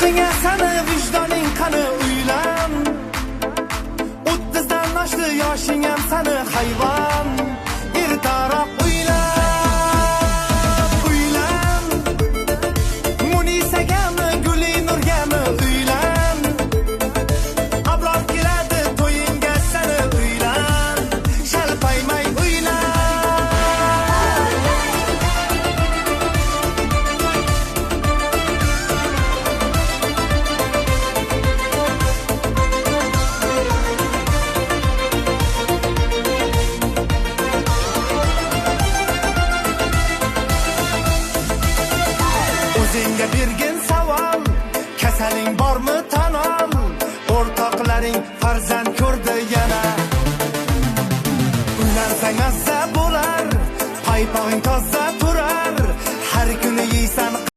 Senga sani vijdoning qani uylan. 30dan oshdi yoshing ham sani hayvon. Ertaroq uylan, uylan. Munisagami, Guli Nurgami uylan. Abror keladi to'yingga sani uylan. Shalpaymay uylan. O'zingga bergin savol, kasaling bormi tan ol. O'rtoqlaring farzand